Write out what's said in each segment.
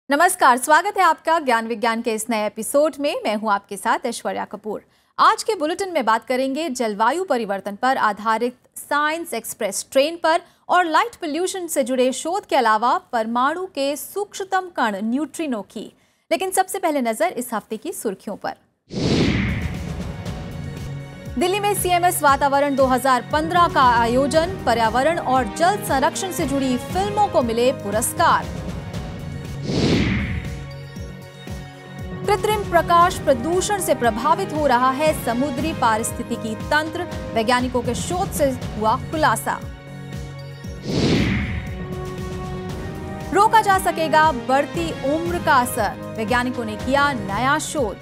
नमस्कार, स्वागत है आपका ज्ञान विज्ञान के इस नए एपिसोड में। मैं हूं आपके साथ ऐश्वर्या कपूर। आज के बुलेटिन में बात करेंगे जलवायु परिवर्तन पर आधारित साइंस एक्सप्रेस ट्रेन पर और लाइट पोल्यूशन से जुड़े शोध के अलावा परमाणु के सूक्ष्मतम कण न्यूट्रिनो की। लेकिन सबसे पहले नजर इस हफ्ते की सुर्खियों पर। दिल्ली में सीएमएस वातावरण 2015 का आयोजन, पर्यावरण और जल संरक्षण से जुड़ी फिल्मों को मिले पुरस्कार। कृत्रिम प्रकाश प्रदूषण से प्रभावित हो रहा है समुद्री पारिस्थितिकी तंत्र, वैज्ञानिकों के शोध से हुआ खुलासा। रोका जा सकेगा बढ़ती उम्र का असर, वैज्ञानिकों ने किया नया शोध।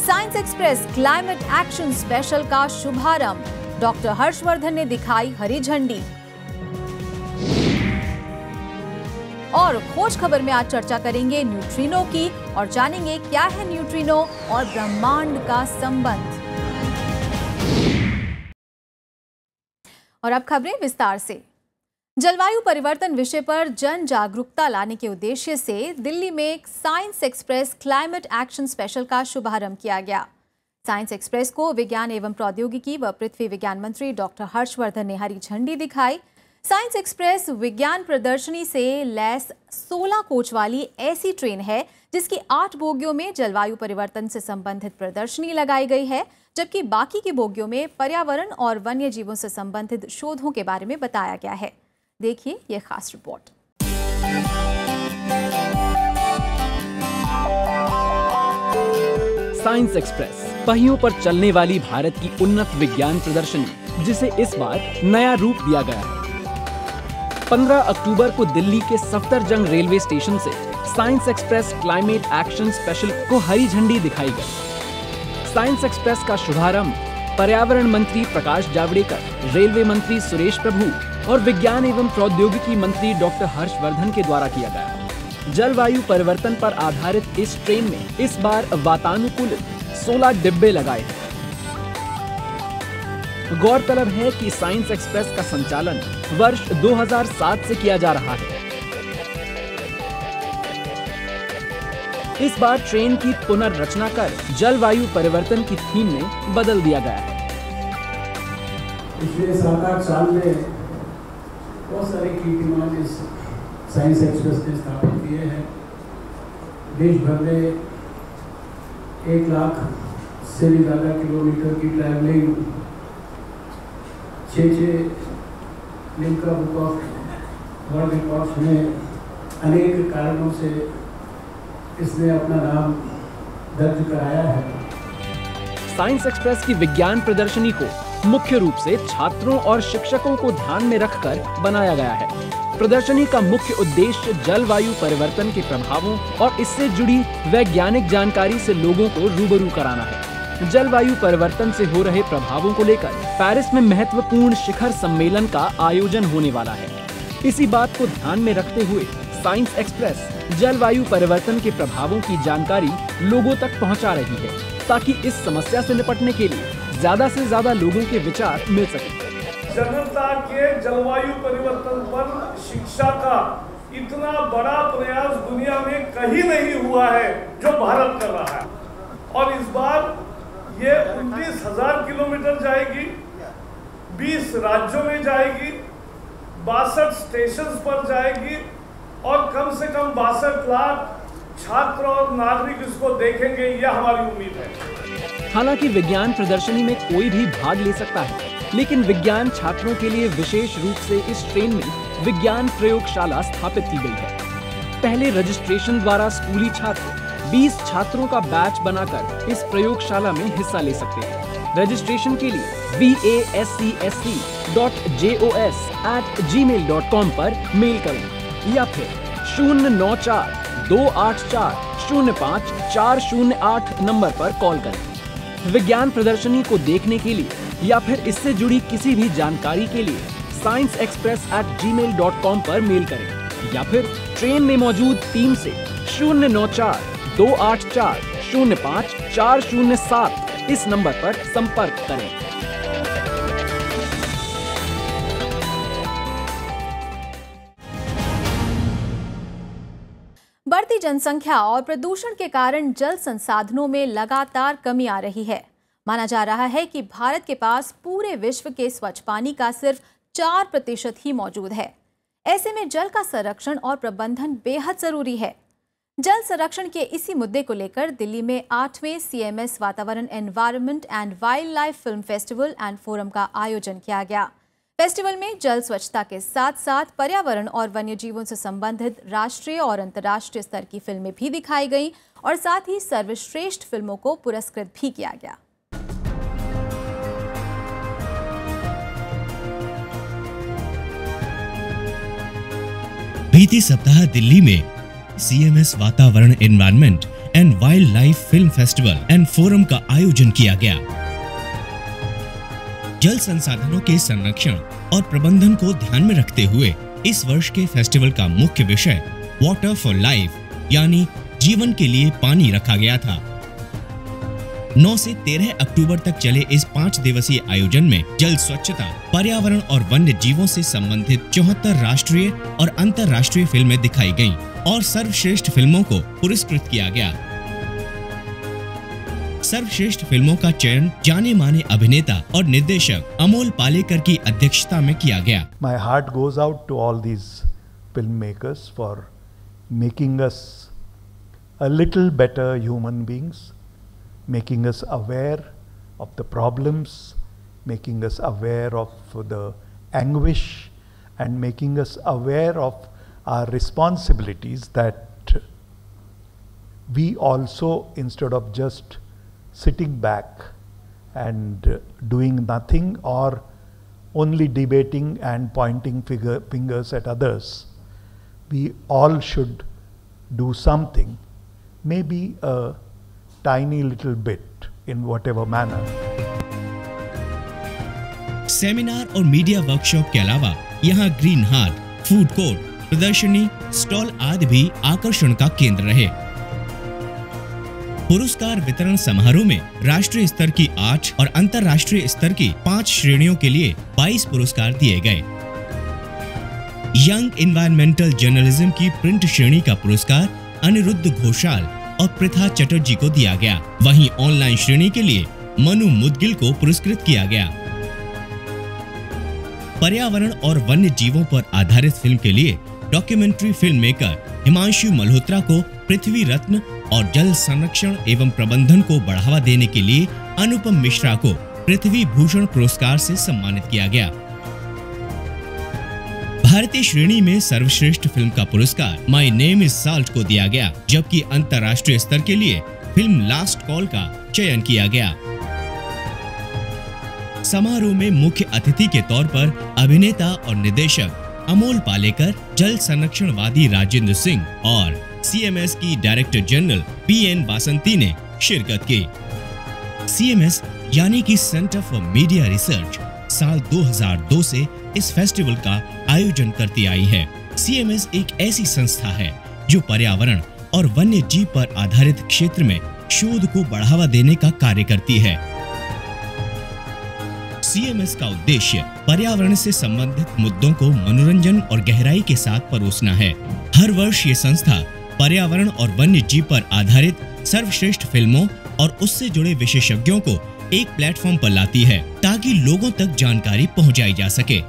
Science express climate action special का शुभारंभ, डॉक्टर हर्षवर्धन ने दिखाई हरी झंडी। और खोज खबर में आज चर्चा करेंगे न्यूट्रिनो की और जानेंगे क्या है न्यूट्रिनो और ब्रह्मांड का संबंध। और अब खबरें विस्तार से। जलवायु परिवर्तन विषय पर जन जागरूकता लाने के उद्देश्य से दिल्ली में एक science express climate action special का शुभारंभ किया गया। साइंस एक्सप्रेस को विज्ञान एवं प्रौद्योगिकी व पृथ्वी विज्ञान मंत्री डॉक्टर हर्षवर्धन ने हरी झंडी दिखाई। साइंस एक्सप्रेस विज्ञान प्रदर्शनी से लैस 16 कोच वाली ऐसी ट्रेन है जिसकी 8 बोगियों में जलवायु परिवर्तन से संबंधित प्रदर्शनी लगाई गई है, जबकि बाकी की बोगियों में पर्यावरण और वन्य जीवों से संबंधित शोधों के बारे में बताया गया है। देखिए यह खास रिपोर्ट। साइंस एक्सप्रेस पहियों पर चलने वाली भारत की उन्नत विज्ञान प्रदर्शनी, जिसे इस बार नया रूप दिया गया है। 15 अक्टूबर को दिल्ली के सफदरजंग रेलवे स्टेशन से science express climate action special को हरी झंडी दिखाई गई। साइंस एक्सप्रेस का शुभारंभ पर्यावरण मंत्री प्रकाश जावड़ेकर, रेलवे मंत्री सुरेश प्रभु और विज्ञान एवं प्रौद्योगिकी मंत्री डॉक्टर हर्षवर्धन के द्वारा किया गया। जलवायु परिवर्तन पर आधारित इस ट्रेन में इस बार वातानुकूलित 16 डिब्बे लगाए हैं। गौरतलब है कि साइंस एक्सप्रेस का संचालन वर्ष 2007 से किया जा रहा है। इस बार ट्रेन की पुनर्रचना कर जलवायु परिवर्तन की थीम में बदल दिया गया है। पिछले 7-8 साल में बहुत सारे कीर्तिमान इस साइंस एक्सप्रेस ने स्थापित किए हैं। देश भर में 1 लाख से भी ज़्यादा किलोमीटर की travelling, 6 Limca book of world records में अनेक कारणों से इसने अपना नाम दर्ज कराया है। साइंस एक्सप्रेस की विज्ञान प्रदर्शनी को मुख्य रूप से छात्रों और शिक्षकों को ध्यान में रखकर बनाया गया है। प्रदर्शनी का मुख्य उद्देश्य जलवायु परिवर्तन के प्रभावों और इससे जुड़ी वैज्ञानिक जानकारी से लोगों को रूबरू कराना है। जलवायु परिवर्तन से हो रहे प्रभावों को लेकर पेरिस में महत्वपूर्ण शिखर सम्मेलन का आयोजन होने वाला है। इसी बात को ध्यान में रखते हुए साइंस एक्सप्रेस जलवायु परिवर्तन के प्रभावों की जानकारी लोगों तक पहुंचा रही है, ताकि इस समस्या से निपटने के लिए ज्यादा से ज्यादा लोगों के विचार मिल सके। जनता के जलवायु परिवर्तन पर शिक्षा का इतना बड़ा प्रयास दुनिया में कहीं नहीं हुआ है जो भारत कर रहा है। और इस बार ये 19,000 किलोमीटर जाएगी, 20 राज्यों में जाएगी, 62 स्टेशंस पर जाएगी और कम से कम 62 लाख छात्र और नागरिक इसको देखेंगे, यह हमारी उम्मीद है। हालांकि विज्ञान प्रदर्शनी में कोई भी भाग ले सकता है, लेकिन विज्ञान छात्रों के लिए विशेष रूप से इस ट्रेन में विज्ञान प्रयोगशाला स्थापित की गई है। पहले रजिस्ट्रेशन द्वारा स्कूली छात्र 20 छात्रों का बैच बनाकर इस प्रयोगशाला में हिस्सा ले सकते हैं। रजिस्ट्रेशन के लिए vascsc.jos@gmail.com पर मेल करें या फिर 094-284-05-408 नंबर पर कॉल करें। विज्ञान प्रदर्शनी को देखने के लिए या फिर इससे जुड़ी किसी भी जानकारी के लिए scienceexpress@gmail.com पर मेल करें या फिर ट्रेन में मौजूद टीम से 094-284-05-407 इस नंबर पर संपर्क करें। बढ़ती जनसंख्या और प्रदूषण के कारण जल संसाधनों में लगातार कमी आ रही है। माना जा रहा है कि भारत के पास पूरे विश्व के स्वच्छ पानी का सिर्फ 4% ही मौजूद है। ऐसे में जल का संरक्षण और प्रबंधन बेहद जरूरी है। जल संरक्षण के इसी मुद्दे को लेकर दिल्ली में 8वें CMS वातावरण environment and wild life film festival and forum का आयोजन किया गया। फेस्टिवल में जल स्वच्छता के साथ साथ पर्यावरण और वन्य जीवों से संबंधित राष्ट्रीय और अंतर्राष्ट्रीय स्तर की फिल्में भी दिखाई गईं और साथ ही सर्वश्रेष्ठ फिल्मों को पुरस्कृत भी किया गया। बीते सप्ताह दिल्ली में CMS वातावरण environment and wild life film festival and forum का आयोजन किया गया। जल संसाधनों के संरक्षण और प्रबंधन को ध्यान में रखते हुए इस वर्ष के फेस्टिवल का मुख्य विषय वाटर फॉर लाइफ यानी जीवन के लिए पानी रखा गया था। 9 से 13 अक्टूबर तक चले इस 5 दिवसीय आयोजन में जल स्वच्छता, पर्यावरण और वन्य जीवों से संबंधित 74 राष्ट्रीय और अंतर्राष्ट्रीय फिल्में दिखाई गईं और सर्वश्रेष्ठ फिल्मों को पुरस्कृत किया गया। सर्वश्रेष्ठ फिल्मों का चयन जाने माने अभिनेता और निर्देशक अमोल पालेकर की अध्यक्षता में किया गया। My heart goes out to all these filmmakers for making us a little better human beings, making us aware of the problems, making us aware of the anguish, and making us aware of our responsibilities that we also, instead of just sitting back and doing nothing or only debating and pointing fingers at others, we all should do something, maybe a tiny little bit in whatever manner. Seminar और media workshop के अलावा यहाँ green heart, food court, प्रदर्शनी, stall आदि भी आकर्षण का केंद्र रहे। पुरस्कार वितरण समारोह में राष्ट्रीय स्तर की 8 और अंतर्राष्ट्रीय स्तर की 5 श्रेणियों के लिए 22 पुरस्कार दिए गए। यंग एनवायरमेंटल जर्नलिज्म की प्रिंट श्रेणी का पुरस्कार अनिरुद्ध घोषाल और पृथा चटर्जी को दिया गया। वहीं ऑनलाइन श्रेणी के लिए मनु मुदगिल को पुरस्कृत किया गया। पर्यावरण और वन्य जीवों पर आधारित फिल्म के लिए documentary film maker Himanshu Malhotra को पृथ्वी रत्न और जल संरक्षण एवं प्रबंधन को बढ़ावा देने के लिए अनुपम मिश्रा को पृथ्वी भूषण पुरस्कार से सम्मानित किया गया। भारतीय श्रेणी में सर्वश्रेष्ठ फिल्म का पुरस्कार माय नेम इज साल्ट को दिया गया, जबकि अंतर्राष्ट्रीय स्तर के लिए फिल्म लास्ट कॉल का चयन किया गया। समारोह में मुख्य अतिथि के तौर पर अभिनेता और निर्देशक अमोल पालेकर, जल संरक्षणवादी राजेंद्र सिंह और CMS की डायरेक्टर जनरल PN बासंती ने शिरकत की। CMS यानी कि सेंटर फॉर मीडिया रिसर्च साल 2002 से इस फेस्टिवल का आयोजन करती आई है। CMS एक ऐसी संस्था है जो पर्यावरण और वन्य जीव पर आधारित क्षेत्र में शोध को बढ़ावा देने का कार्य करती है। CMS का उद्देश्य पर्यावरण से संबंधित मुद्दों को मनोरंजन और गहराई के साथ परोसना है। हर वर्ष ये संस्था पर्यावरण और वन्य जीव पर आधारित सर्वश्रेष्ठ फिल्मों और उससे जुड़े विशेषज्ञों को एक प्लेटफॉर्म पर लाती है ताकि लोगों तक जानकारी पहुंचाई जा सके।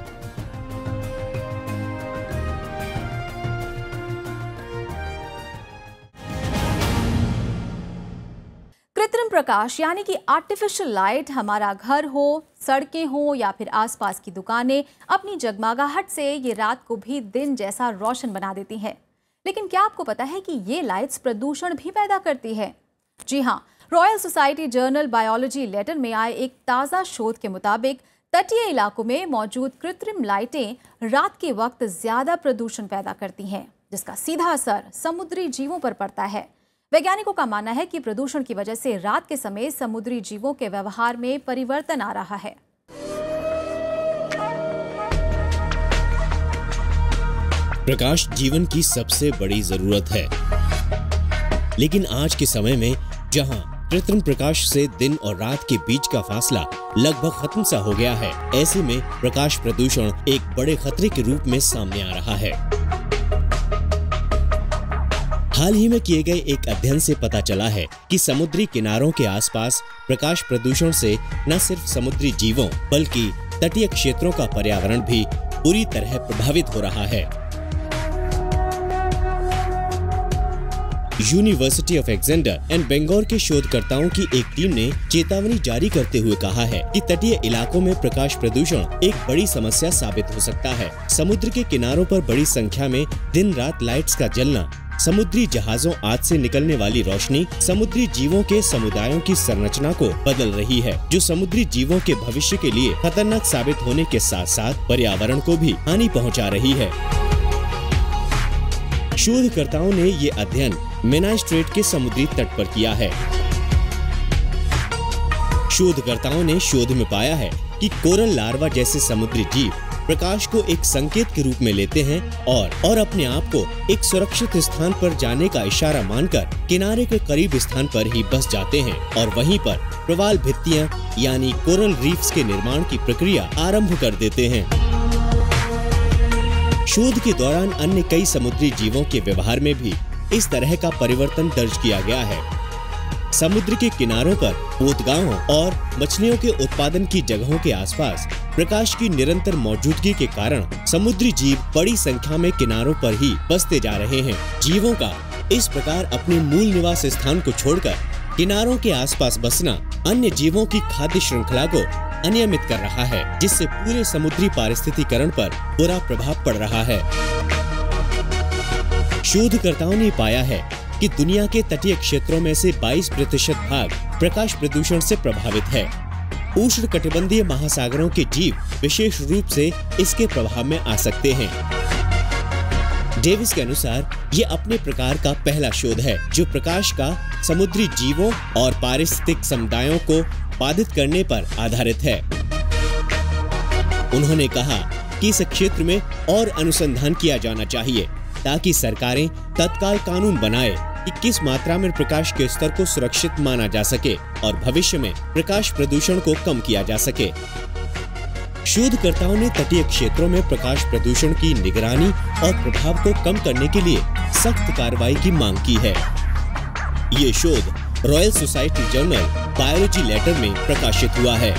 कृत्रिम प्रकाश यानी कि आर्टिफिशियल लाइट हमारा घर हो, सड़कें हो या फिर आसपास की दुकानें, अपनी जगमगाहट से ये रात को भी दिन जैसा रोशन बना देती हैं। लेकिन क्या आपको पता है कि ये लाइट्स प्रदूषण भी पैदा करती है? जी हाँ, royal society journal biology letter में आए एक ताज़ा शोध के मुताबिक तटीय इलाकों में मौजूद कृत्रिम लाइटें रात के वक्त ज्यादा प्रदूषण पैदा करती हैं, जिसका सीधा असर समुद्री जीवों पर पड़ता है। वैज्ञानिकों का मानना है कि प्रदूषण की वजह से रात के समय समुद्री जीवों के व्यवहार में परिवर्तन आ रहा है। प्रकाश जीवन की सबसे बड़ी जरूरत है, लेकिन आज के समय में जहां कृत्रिम प्रकाश से दिन और रात के बीच का फासला लगभग खत्म सा हो गया है, ऐसे में प्रकाश प्रदूषण एक बड़े खतरे के रूप में सामने आ रहा है। हाल ही में किए गए एक अध्ययन से पता चला है कि समुद्री किनारों के आसपास प्रकाश प्रदूषण से न सिर्फ समुद्री जीवों बल्कि तटीय क्षेत्रों का पर्यावरण भी बुरी तरह प्रभावित हो रहा है। University of ascender and Bangalore के शोधकर्ताओं की एक टीम ने चेतावनी जारी करते हुए कहा है कि तटीय इलाकों में प्रकाश प्रदूषण एक बड़ी समस्या साबित हो सकता है। समुद्र के किनारों पर बड़ी संख्या में दिन रात लाइट्स का जलना, समुद्री जहाजों आदि से निकलने वाली रोशनी समुद्री जीवों के समुदायों की संरचना को बदल रही है, जो समुद्री जीवों के भविष्य के लिए खतरनाक साबित होने के साथ साथ पर्यावरण को भी हानि पहुंचा रही है। शोधकर्ताओं ने ये अध्ययन मेनाई स्ट्रेट के समुद्री तट पर किया है। शोधकर्ताओं ने शोध में पाया है कि कोरल लार्वा जैसे समुद्री जीव प्रकाश को एक संकेत के रूप में लेते हैं और अपने आप को एक सुरक्षित स्थान पर जाने का इशारा मानकर किनारे के करीब स्थान पर ही बस जाते हैं और वहीं पर प्रवाल भित्तियां यानी कोरल रीफ्स के निर्माण की प्रक्रिया आरंभ कर देते हैं। शोध के दौरान अन्य कई समुद्री जीवों के व्यवहार में भी इस तरह का परिवर्तन दर्ज किया गया है। समुद्र के किनारों पर पोतगाहों और मछलियों के उत्पादन की जगहों के आसपास प्रकाश की निरंतर मौजूदगी के कारण समुद्री जीव बड़ी संख्या में किनारों पर ही बसते जा रहे हैं। जीवों का इस प्रकार अपने मूल निवास स्थान को छोड़कर किनारों के आसपास बसना अन्य जीवों की खाद्य श्रृंखला को अनियमित कर रहा है, जिससे पूरे समुद्री पारिस्थितिकरण पर बुरा प्रभाव पड़ रहा है। शोधकर्ताओं ने पाया है कि दुनिया के तटीय क्षेत्रों में से 22% भाग प्रकाश प्रदूषण से प्रभावित है। उष्णकटिबंधीय महासागरों के जीव विशेष रूप से इसके प्रभाव में आ सकते हैं। डेविस के अनुसार ये अपने प्रकार का पहला शोध है जो प्रकाश का समुद्री जीवों और पारिस्थितिक समुदायों को बाधित करने पर आधारित है। उन्होंने कहा कि इस क्षेत्र में और अनुसंधान किया जाना चाहिए ताकि सरकारें तत्काल कानून बनाए कि किस मात्रा में प्रकाश के स्तर को सुरक्षित माना जा सके और भविष्य में प्रकाश प्रदूषण को कम किया जा सके। शोधकर्ताओं ने तटीय क्षेत्रों में प्रकाश प्रदूषण की निगरानी और प्रभाव को कम करने के लिए सख्त कार्रवाई की मांग की है। ये शोध royal society journal biology letter में प्रकाशित हुआ है।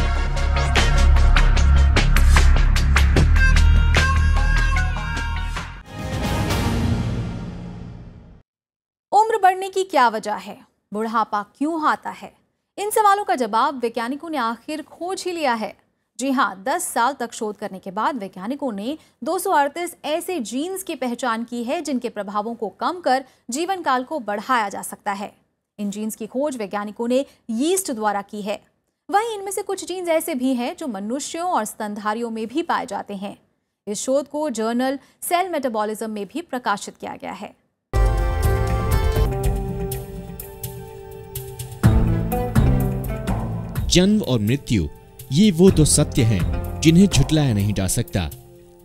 उम्र बढ़ने की क्या वजह है? बुढ़ापा क्यों आता है? इन सवालों का जवाब वैज्ञानिकों ने आखिर खोज ही लिया है। जी हाँ, 10 साल तक शोध करने के बाद वैज्ञानिकों ने 238 ऐसे जीन्स की पहचान की है जिनके प्रभावों को कम कर जीवन काल को बढ़ाया जा सकता है। इन जीन्स की खोज वैज्ञानिकों ने यीस्ट द्वारा की है। वहीं इनमें से कुछ जीन्स ऐसे भी हैं जो मनुष्यों और स्तनधारियों में भी पाए जाते हैं। इस शोध को जर्नल सेल मेटाबॉलिज्म में भी प्रकाशित किया गया है। जन्म और मृत्यु ये वो दो सत्य हैं जिन्हें झुटलाया नहीं जा सकता।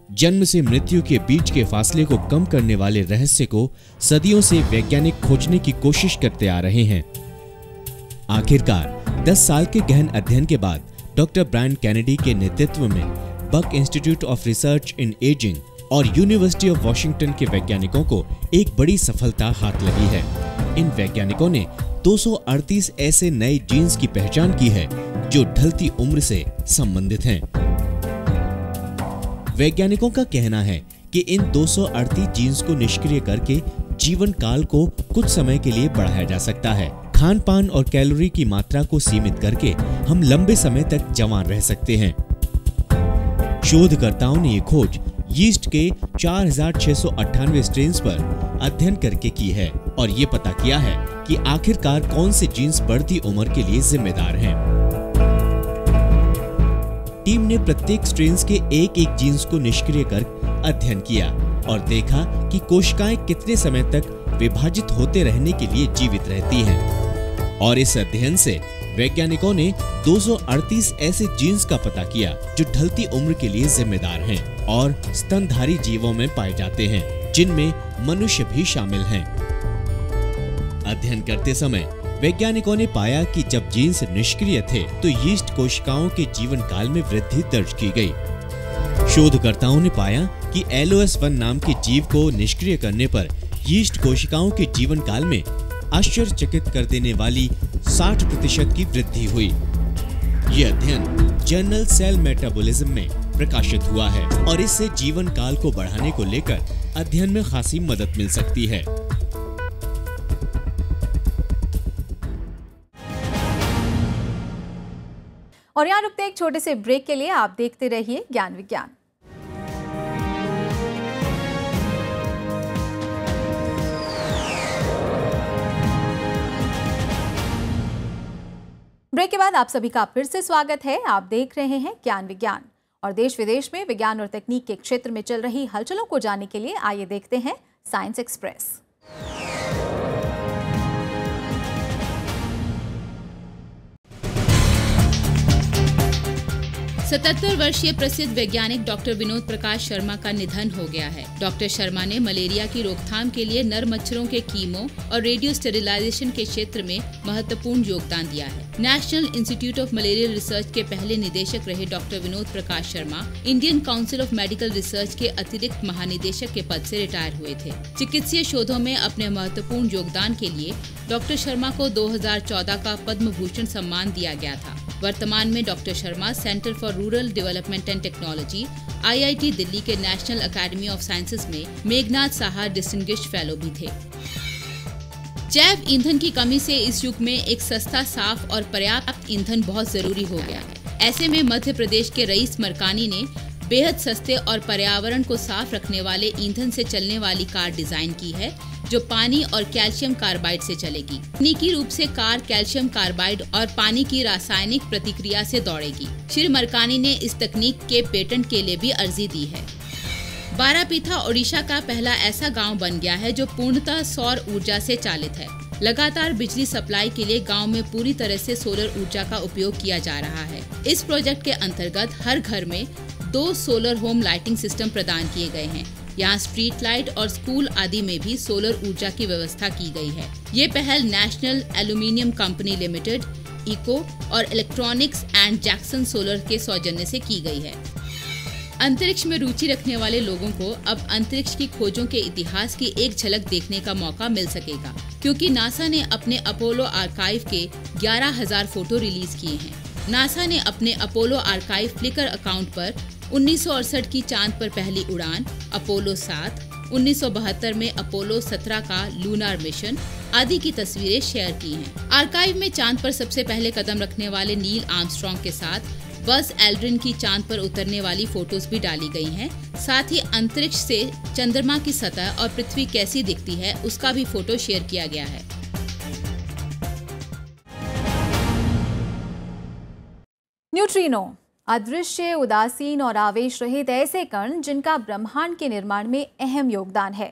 जन्म से मृत्यु के बीच के फासले को कम करने वाले रहस्य को सदियों से वैज्ञानिक खोजने की कोशिश करते आ रहे हैं। आखिरकार 10 साल के गहन अध्ययन के बाद डॉक्टर ब्रायन कैनेडी के नेतृत्व में Buck Institute of Research in Aging और यूनिवर्सिटी ऑफ वॉशिंगटन के वैज्ञानिकों को एक बड़ी सफलता हाथ लगी है। इन वैज्ञानिकों ने 238 ऐसे नए जीन्स की पहचान की है जो ढलती उम्र से संबंधित हैं। वैज्ञानिकों का कहना है कि इन 238 जीन्स को निष्क्रिय करके जीवन काल को कुछ समय के लिए बढ़ाया जा सकता है। खान पान और कैलोरी की मात्रा को सीमित करके हम लंबे समय तक जवान रह सकते हैं। शोधकर्ताओं ने ये खोज यीस्ट के 4698 स्ट्रेन्स पर अध्ययन करके की है और ये पता किया है कि आखिरकार कौन से जीन्स बढ़ती उम्र के लिए जिम्मेदार हैं। टीम ने प्रत्येक स्ट्रेन्स के एक जीन्स को निष्क्रिय कर अध्ययन किया और देखा कि कोशिकाएं कितने समय तक विभाजित होते रहने के लिए जीवित रहती हैं। और इस अध्ययन से वैज्ञानिकों ने 238 ऐसे जीन्स का पता किया जो ढलती उम्र के लिए जिम्मेदार हैं और स्तनधारी जीवों में पाए जाते हैं, जिनमें मनुष्य भी शामिल हैं। अध्ययन करते समय वैज्ञानिकों ने पाया कि जब जीन्स निष्क्रिय थे तो यीस्ट कोशिकाओं के जीवन काल में वृद्धि दर्ज की गई। शोधकर्ताओं ने पाया कि LOS1 नाम के जीव को निष्क्रिय करने पर यीस्ट कोशिकाओं के जीवन काल में आश्चर्यचकित कर देने वाली 60% की वृद्धि हुई। ये अध्ययन जर्नल सेल मेटाबॉलिज्म में प्रकाशित हुआ है और इससे जीवन काल को बढ़ाने को लेकर अध्ययन में खासी मदद मिल सकती है। और यहाँ रुकते एक छोटे से ब्रेक के लिए। आप देखते रहिए ज्ञान विज्ञान। ब्रेक के बाद आप सभी का फिर से स्वागत है। आप देख रहे हैं ज्ञान विज्ञान और देश विदेश में विज्ञान और तकनीक के क्षेत्र में चल रही हलचलों को जानने के लिए आइए देखते हैं साइंस एक्सप्रेस। 77 वर्षीय प्रसिद्ध वैज्ञानिक डॉक्टर विनोद प्रकाश शर्मा का निधन हो गया है। डॉक्टर शर्मा ने मलेरिया की रोकथाम के लिए नर मच्छरों के कीमो और रेडियो स्टेरिलाइजेशन के क्षेत्र में महत्वपूर्ण योगदान दिया है। National institute of malarial research के पहले निदेशक रहे doctor Vinod Prakash Sharma Indian council of medical research के अतिरिक्त महानिदेशक के पद से रिटायर हुए थे। चिकित्सीय शोधों में अपने महत्वपूर्ण योगदान के लिए डॉक्टर शर्मा को 2014 का पद्म भूषण सम्मान दिया गया था। वर्तमान में doctor Sharma centre for rural development and technology IIT Delhi के नेशनल अकेडमी ऑफ साइंसेज में मेघनाथ साहा डिस्टिंग्विश्ड फेलो भी थे। जैव ईंधन की कमी से इस युग में एक सस्ता, साफ और पर्याप्त ईंधन बहुत जरूरी हो गया है। ऐसे में मध्य प्रदेश के रईस मरकानी ने बेहद सस्ते और पर्यावरण को साफ रखने वाले ईंधन से चलने वाली कार डिजाइन की है, जो पानी और कैल्शियम कार्बाइड से चलेगी। तकनीकी रूप से कार कैल्शियम कार्बाइड और पानी की रासायनिक प्रतिक्रिया से दौड़ेगी। श्री मरकानी ने इस तकनीक के पेटेंट के लिए भी अर्जी दी है। बारापीथा ओडिशा का पहला ऐसा गांव बन गया है जो पूर्णतः सौर ऊर्जा से चालित है। लगातार बिजली सप्लाई के लिए गांव में पूरी तरह से सोलर ऊर्जा का उपयोग किया जा रहा है। इस प्रोजेक्ट के अंतर्गत हर घर में 2 सोलर होम लाइटिंग सिस्टम प्रदान किए गए हैं। यहाँ स्ट्रीट लाइट और स्कूल आदि में भी सोलर ऊर्जा की व्यवस्था की गई है। ये पहल national aluminium company limited, eco और इलेक्ट्रॉनिक्स एंड जैक्सन सोलर के सौजन्य से की गई है। अंतरिक्ष में रुचि रखने वाले लोगों को अब अंतरिक्ष की खोजों के इतिहास की एक झलक देखने का मौका मिल सकेगा, क्योंकि नासा ने अपने अपोलो आर्काइव के 11,000 फोटो रिलीज किए हैं। नासा ने अपने अपोलो आर्काइव फ्लिकर अकाउंट पर 1968 की चांद पर पहली उड़ान, अपोलो 7, 1972 में अपोलो 17 का लूनार मिशन आदि की तस्वीरें शेयर की हैं। आर्काइव में चांद पर सबसे पहले कदम रखने वाले नील आर्मस्ट्रॉन्ग के साथ बज एल्ड्रिन की चांद पर उतरने वाली फोटोज भी डाली गई हैं। साथ ही अंतरिक्ष से चंद्रमा की सतह और पृथ्वी कैसी दिखती है उसका भी फोटो शेयर किया गया है। न्यूट्रिनो अदृश्य, उदासीन और आवेश रहित ऐसे कण जिनका ब्रह्मांड के निर्माण में अहम योगदान है।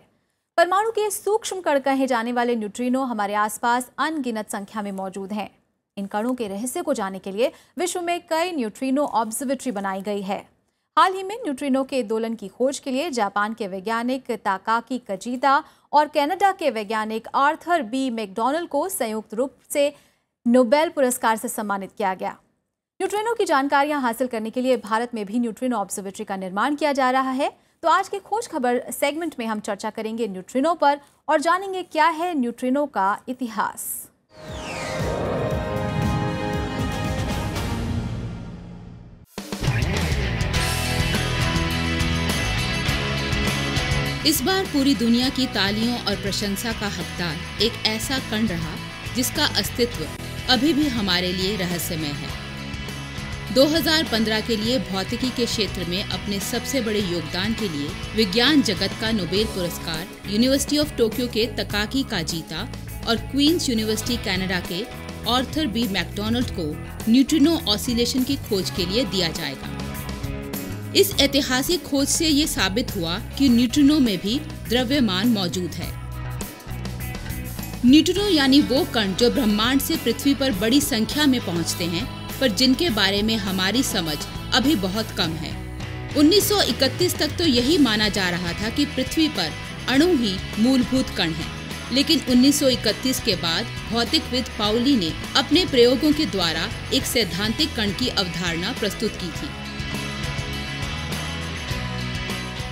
परमाणु के सूक्ष्म कण कहे जाने वाले न्यूट्रिनो हमारे आसपास अनगिनत संख्या में मौजूद हैं। इन कणों के रहस्य को जानने के लिए विश्व में कई न्यूट्रिनो ऑब्जर्वेटरी बनाई गई है। हाल ही में न्यूट्रिनो के दोलन की खोज के लिए जापान के वैज्ञानिक ताकाकी कजीता और कनाडा के वैज्ञानिक आर्थर बी मैकडॉनल्ड को संयुक्त रूप से नोबेल पुरस्कार से सम्मानित किया गया। न्यूट्रिनो की जानकारियां हासिल करने के लिए भारत में भी न्यूट्रिनो ऑब्जर्वेटरी का निर्माण किया जा रहा है। तो आज के खोज खबर सेगमेंट में हम चर्चा करेंगे न्यूट्रिनो पर और जानेंगे क्या है न्यूट्रिनो का इतिहास। इस बार पूरी दुनिया की तालियों और प्रशंसा का हकदार एक ऐसा कण रहा जिसका अस्तित्व अभी भी हमारे लिए रहस्यमय है। 2015 के लिए भौतिकी के क्षेत्र में अपने सबसे बड़े योगदान के लिए विज्ञान जगत का नोबेल पुरस्कार यूनिवर्सिटी ऑफ टोक्यो के तकाकी काजीता और क्वींस यूनिवर्सिटी कनाडा के आर्थर बी मैकडॉनल्ड को न्यूट्रिनो ऑसिलेशन की खोज के लिए दिया जाएगा। इस ऐतिहासिक खोज से ये साबित हुआ कि न्यूट्रिनो में भी द्रव्यमान मौजूद है। न्यूट्रिनो यानी वो कण जो ब्रह्मांड से पृथ्वी पर बड़ी संख्या में पहुंचते हैं, पर जिनके बारे में हमारी समझ अभी बहुत कम है। 1931 तक तो यही माना जा रहा था कि पृथ्वी पर अणु ही मूलभूत कण है, लेकिन 1931 के बाद भौतिकविद पाउली ने अपने प्रयोगों के द्वारा एक सैद्धांतिक कण की अवधारणा प्रस्तुत की थी।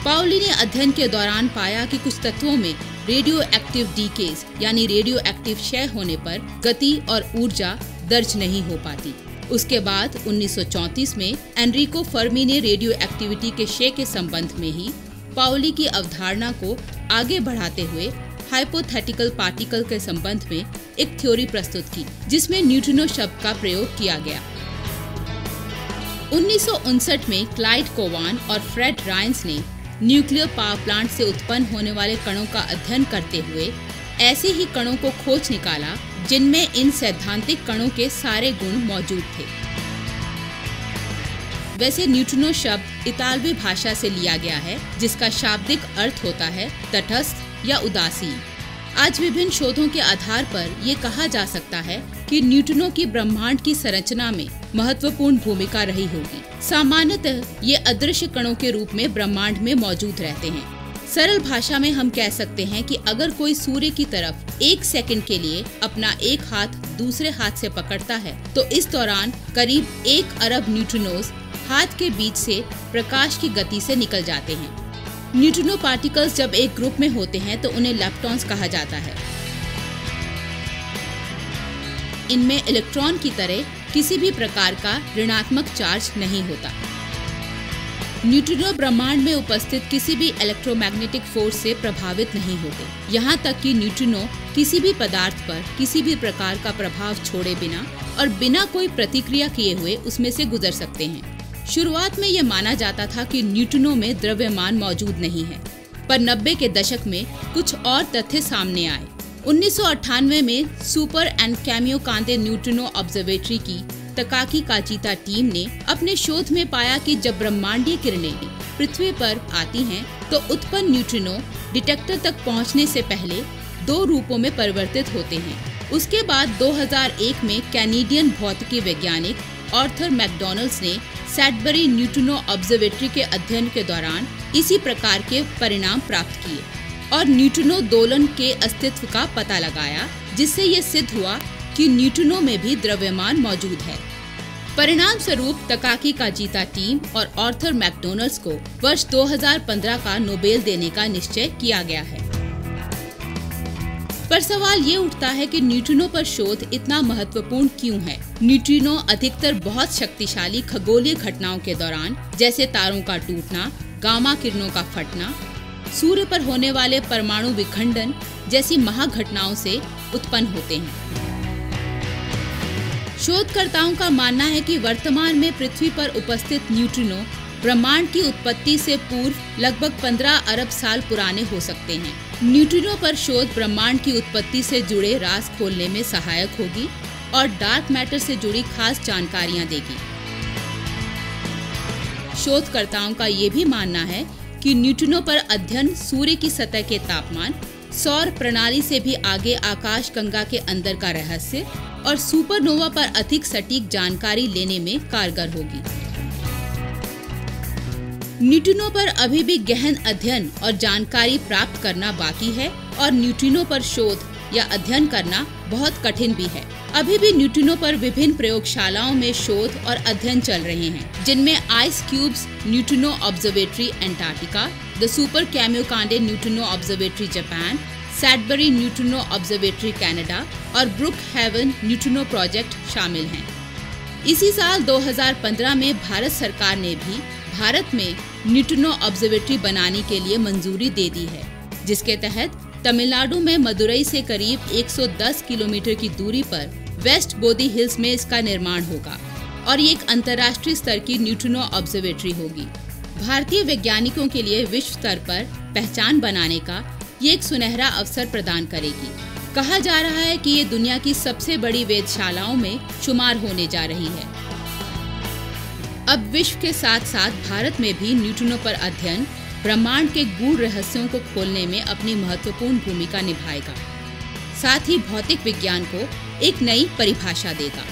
पाउली ने अध्ययन के दौरान पाया कि कुछ तत्वों में रेडियो एक्टिव डीकेज यानी रेडियो एक्टिव क्षय होने पर गति और ऊर्जा दर्ज नहीं हो पाती। उसके बाद 1934 में एनरिको फर्मी ने रेडियो एक्टिविटी के क्षय के संबंध में ही पाउली की अवधारणा को आगे बढ़ाते हुए हाइपोथेटिकल पार्टिकल के संबंध में एक थ्योरी प्रस्तुत की, जिसमें न्यूट्रिनो शब्द का प्रयोग किया गया। 1959 में क्लाइड कोवान और फ्रेड रायंस ने न्यूक्लियर पावर प्लांट से उत्पन्न होने वाले कणों का अध्ययन करते हुए ऐसे ही कणों को खोज निकाला जिनमें इन सैद्धांतिक कणों के सारे गुण मौजूद थे। वैसे न्यूट्रिनो शब्द इतालवी भाषा से लिया गया है, जिसका शाब्दिक अर्थ होता है तटस्थ या उदासीन। आज विभिन्न शोधों के आधार पर ये कहा जा सकता है कि न्यूट्रिनो की ब्रह्मांड की संरचना में महत्वपूर्ण भूमिका रही होगी। सामान्यतः ये अदृश्य कणों के रूप में ब्रह्मांड में मौजूद रहते हैं। सरल भाषा में हम कह सकते हैं कि अगर कोई सूर्य की तरफ 1 सेकंड के लिए अपना एक हाथ दूसरे हाथ से पकड़ता है तो इस दौरान करीब 1 अरब न्यूट्रिनोज हाथ के बीच से प्रकाश की गति से निकल जाते हैं। न्यूट्रिनो पार्टिकल्स जब एक ग्रुप में होते हैं तो उन्हें लेप्टॉन्स कहा जाता है। इनमें इलेक्ट्रॉन की तरह किसी भी प्रकार का ऋणात्मक चार्ज नहीं होता। न्यूट्रिनो ब्रह्मांड में उपस्थित किसी भी इलेक्ट्रोमैग्नेटिक फोर्स से प्रभावित नहीं होते। यहाँ तक कि न्यूट्रिनो किसी भी पदार्थ पर किसी भी प्रकार का प्रभाव छोड़े बिना और बिना कोई प्रतिक्रिया किए हुए उसमें से गुजर सकते हैं। शुरुआत में ये माना जाता था कि न्यूट्रिनो में द्रव्यमान मौजूद नहीं है, पर 90 के दशक में कुछ और तथ्य सामने आए। 1998 में सुपर एंड कैमियोकांते न्यूट्रिनो ऑब्जर्वेटरी की तकाकी काजीता टीम ने अपने शोध में पाया कि जब ब्रह्मांडीय किरणें पृथ्वी पर आती हैं तो उत्पन्न न्यूट्रिनो डिटेक्टर तक पहुंचने से पहले 2 रूपों में परिवर्तित होते हैं। उसके बाद 2001 में कैनेडियन भौतिकी वैज्ञानिक आर्थर मैकडॉनल्ड्स ने सैडबरी न्यूट्रिनो ऑब्जर्वेटरी के अध्ययन के दौरान इसी प्रकार के परिणाम प्राप्त किए और न्यूट्रिनो दोलन के अस्तित्व का पता लगाया, जिससे ये सिद्ध हुआ कि न्यूट्रिनो में भी द्रव्यमान मौजूद है। परिणाम स्वरूप तकाकी काजीता टीम और आर्थर मैकडॉनल्ड्स को वर्ष 2015 का नोबेल देने का निश्चय किया गया है। पर सवाल ये उठता है कि न्यूट्रिनो पर शोध इतना महत्वपूर्ण क्यों है? न्यूट्रिनो अधिकतर बहुत शक्तिशाली खगोलीय घटनाओं के दौरान, जैसे तारों का टूटना, गामा किरणों का फटना, सूर्य पर होने वाले परमाणु विखंडन जैसी महाघटनाओं से उत्पन्न होते हैं। शोधकर्ताओं का मानना है कि वर्तमान में पृथ्वी पर उपस्थित न्यूट्रिनो ब्रह्मांड की उत्पत्ति से पूर्व लगभग 15 अरब साल पुराने हो सकते हैं। न्यूट्रिनो पर शोध ब्रह्मांड की उत्पत्ति से जुड़े राज खोलने में सहायक होगी और डार्क मैटर से जुड़ी खास जानकारियां देगी। शोधकर्ताओं का ये भी मानना है कि न्यूट्रिनो पर अध्ययन सूर्य की सतह के तापमान, सौर प्रणाली से भी आगे आकाश गंगा के अंदर का रहस्य और सुपरनोवा पर अधिक सटीक जानकारी लेने में कारगर होगी। न्यूट्रिनो पर अभी भी गहन अध्ययन और जानकारी प्राप्त करना बाकी है और न्यूट्रिनो पर शोध या अध्ययन करना बहुत कठिन भी है। अभी भी न्यूट्रिनो पर विभिन्न प्रयोगशालाओं में शोध और अध्ययन चल रहे हैं, जिनमें ice cubes neutrino observatory Antarctica, the super Kamiokande neutrino observatory Japan, Sudbury neutrino observatory Canada और ब्रुक हेवन न्यूट्रिनो प्रोजेक्ट शामिल हैं। इसी साल 2015 में भारत सरकार ने भी भारत में न्यूट्रिनो ऑब्जर्वेटरी बनाने के लिए मंजूरी दे दी है, जिसके तहत तमिलनाडु में मदुरई से करीब 110 किलोमीटर की दूरी पर वेस्ट बोदी हिल्स में इसका निर्माण होगा और ये एक अंतर्राष्ट्रीय स्तर की न्यूट्रिनो ऑब्जर्वेटरी होगी। भारतीय वैज्ञानिकों के लिए विश्व स्तर पर पहचान बनाने का ये एक सुनहरा अवसर प्रदान करेगी। कहा जा रहा है कि ये दुनिया की सबसे बड़ी वेधशालाओं में शुमार होने जा रही है। अब विश्व के साथ साथ भारत में भी न्यूट्रिनो पर अध्ययन ब्रह्मांड के गूढ़ रहस्यों को खोलने में अपनी महत्वपूर्ण भूमिका निभाएगा, साथ ही भौतिक विज्ञान को एक नई परिभाषा देगा।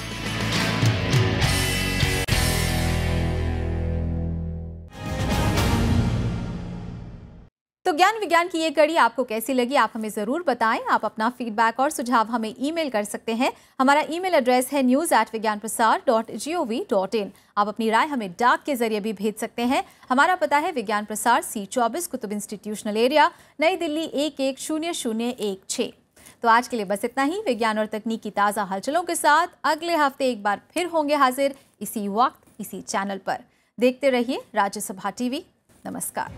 तो ज्ञान विज्ञान की ये कड़ी आपको कैसी लगी, आप हमें ज़रूर बताएं। आप अपना फीडबैक और सुझाव हमें ईमेल कर सकते हैं। हमारा ईमेल एड्रेस है news@vigyanprasar.gov.in। आप अपनी राय हमें डाक के जरिए भी भेज सकते हैं। हमारा पता है विज्ञान प्रसार, C24, कुतुब इंस्टीट्यूशनल एरिया, नई दिल्ली 110016। तो आज के लिए बस इतना ही। विज्ञान और तकनीक की ताज़ा हलचलों के साथ अगले हफ्ते एक बार फिर होंगे हाजिर, इसी वक्त इसी चैनल पर। देखते रहिए राज्यसभा टीवी। नमस्कार।